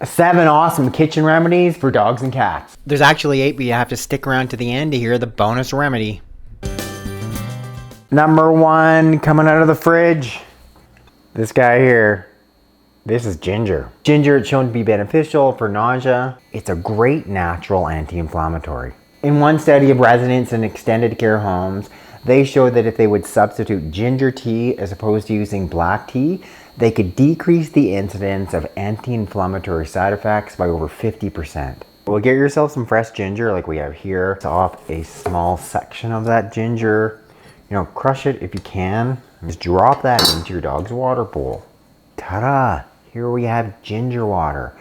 7 awesome kitchen remedies for dogs and cats. There's actually 8, but you have to stick around to the end to hear the bonus remedy. Number 1, coming out of the fridge. This guy here. This is ginger. Ginger is shown to be beneficial for nausea. It's a great natural anti-inflammatory. In one study of residents in extended care homes, they showed that if they would substitute ginger tea as opposed to using black tea, they could decrease the incidence of anti-inflammatory side effects by over 50%. Well, get yourself some fresh ginger like we have here. It's off a small section of that ginger. You know, crush it if you can. Just drop that into your dog's water bowl. Ta-da! Here we have ginger water.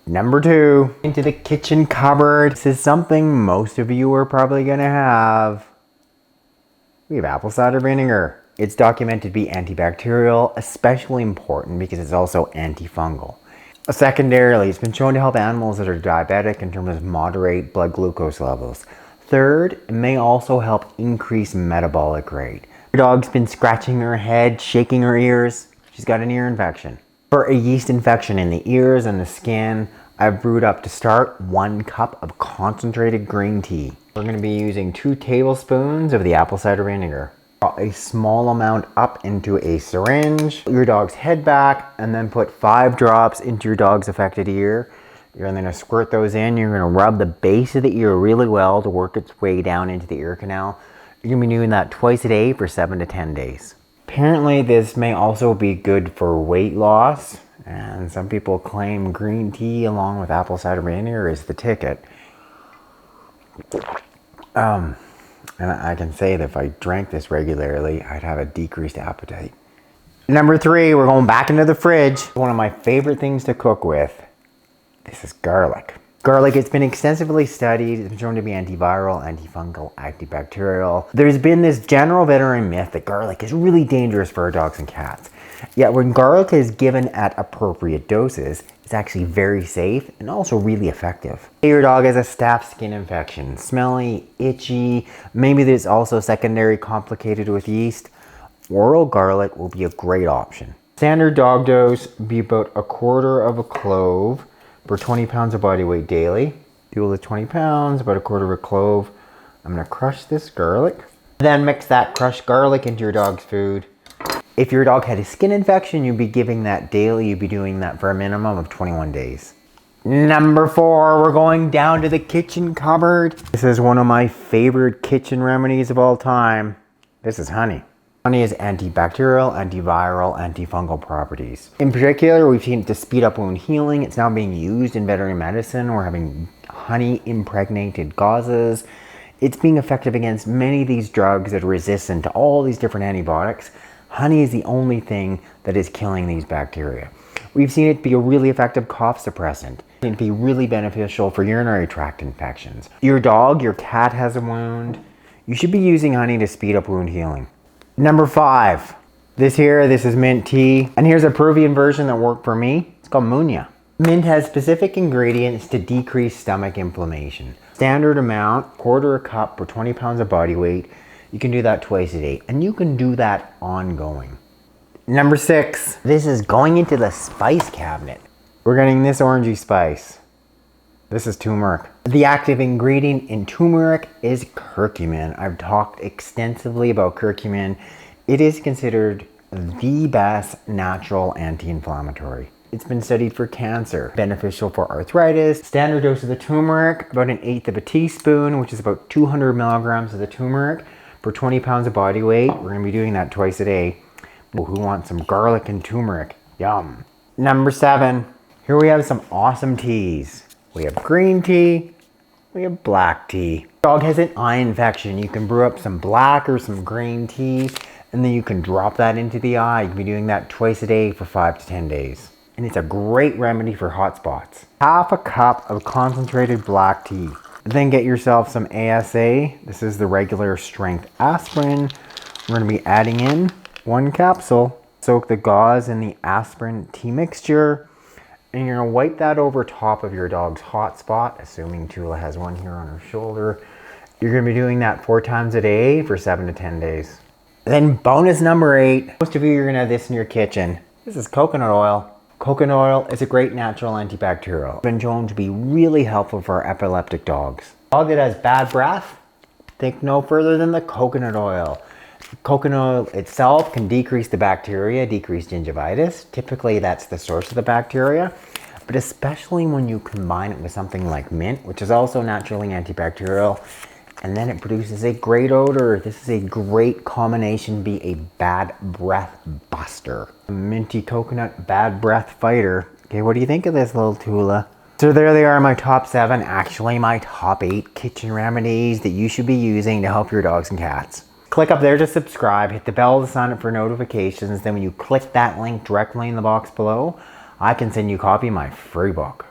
Number 2, into the kitchen cupboard. This is something most of you are probably gonna have. We have apple cider vinegar. It's documented to be antibacterial, especially important because it's also antifungal. Secondarily, it's been shown to help animals that are diabetic in terms of moderate blood glucose levels. Third, it may also help increase metabolic rate. Your dog's been scratching her head, shaking her ears. She's got an ear infection. For a yeast infection in the ears and the skin, I've brewed up to start 1 cup of concentrated green tea. We're going to be using 2 tablespoons of the apple cider vinegar. A small amount up into a syringe. Put your dog's head back and then put 5 drops into your dog's affected ear. You're going to squirt those in. You're going to rub the base of the ear really well to work its way down into the ear canal. You're going to be doing that twice a day for 7 to 10 days. Apparently this may also be good for weight loss, and some people claim green tea along with apple cider vinegar is the ticket. And I can say that if I drank this regularly, I'd have a decreased appetite. Number 3, we're going back into the fridge. One of my favorite things to cook with. This is garlic. Garlic, it's been extensively studied. It's been shown to be antiviral, antifungal, antibacterial. There's been this general veterinary myth that garlic is really dangerous for our dogs and cats. Yet when garlic is given at appropriate doses, it's actually very safe and also really effective. Your dog has a staph skin infection, smelly, itchy, maybe there's also secondary complicated with yeast. Oral garlic will be a great option. Standard dog dose be about 1/4 clove for 20 pounds of body weight daily. Fuel is 20 pounds, about 1/4 clove. I'm gonna crush this garlic. Then mix that crushed garlic into your dog's food. If your dog had a skin infection, you'd be giving that daily. You'd be doing that for a minimum of 21 days. Number 4, we're going down to the kitchen cupboard. This is one of my favorite kitchen remedies of all time. This is honey. Honey has antibacterial, antiviral, antifungal properties. In particular, we've seen it to speed up wound healing. It's now being used in veterinary medicine. We're having honey impregnated gauzes. It's being effective against many of these drugs that are resistant to all these different antibiotics. Honey is the only thing that is killing these bacteria. We've seen it be a really effective cough suppressant. It can be really beneficial for urinary tract infections. Your dog, your cat has a wound. You should be using honey to speed up wound healing. Number 5, this is mint tea. And here's a Peruvian version that worked for me. It's called Muña. Mint has specific ingredients to decrease stomach inflammation. Standard amount, 1/4 cup for 20 pounds of body weight. You can do that twice a day, and you can do that ongoing. Number 6, this is going into the spice cabinet. We're getting this orangey spice. This is turmeric. The active ingredient in turmeric is curcumin. I've talked extensively about curcumin. It is considered the best natural anti-inflammatory. It's been studied for cancer, beneficial for arthritis. Standard dose of the turmeric, about 1/8 teaspoon, which is about 200 milligrams of the turmeric for 20 pounds of body weight. We're gonna be doing that twice a day. Who wants some garlic and turmeric? Yum. Number 7, here we have some awesome teas. We have green tea, we have black tea. Dog has an eye infection. You can brew up some black or some green tea, and then you can drop that into the eye. You can be doing that twice a day for 5 to 10 days. And it's a great remedy for hot spots. 1/2 cup of concentrated black tea. Then get yourself some ASA. This is the regular strength aspirin. We're gonna be adding in 1 capsule. Soak the gauze in the aspirin tea mixture. And you're gonna wipe that over top of your dog's hot spot, assuming Tula has one here on her shoulder. You're gonna be doing that 4 times a day for 7 to 10 days. Then bonus number 8. Most of you are gonna have this in your kitchen. This is coconut oil. Coconut oil is a great natural antibacterial. It's been shown to be really helpful for epileptic dogs. Dog that has bad breath, think no further than the coconut oil. Coconut oil itself can decrease the bacteria, decrease gingivitis. Typically that's the source of the bacteria, but especially when you combine it with something like mint, which is also naturally antibacterial, and then it produces a great odor. This is a great combination, be a bad breath buster. Minty coconut bad breath fighter. Okay, what do you think of this little Tula? So there they are, my top 7, actually my top 8 kitchen remedies that you should be using to help your dogs and cats. Click up there to subscribe, hit the bell to sign up for notifications. Then when you click that link directly in the box below, I can send you a copy of my free book.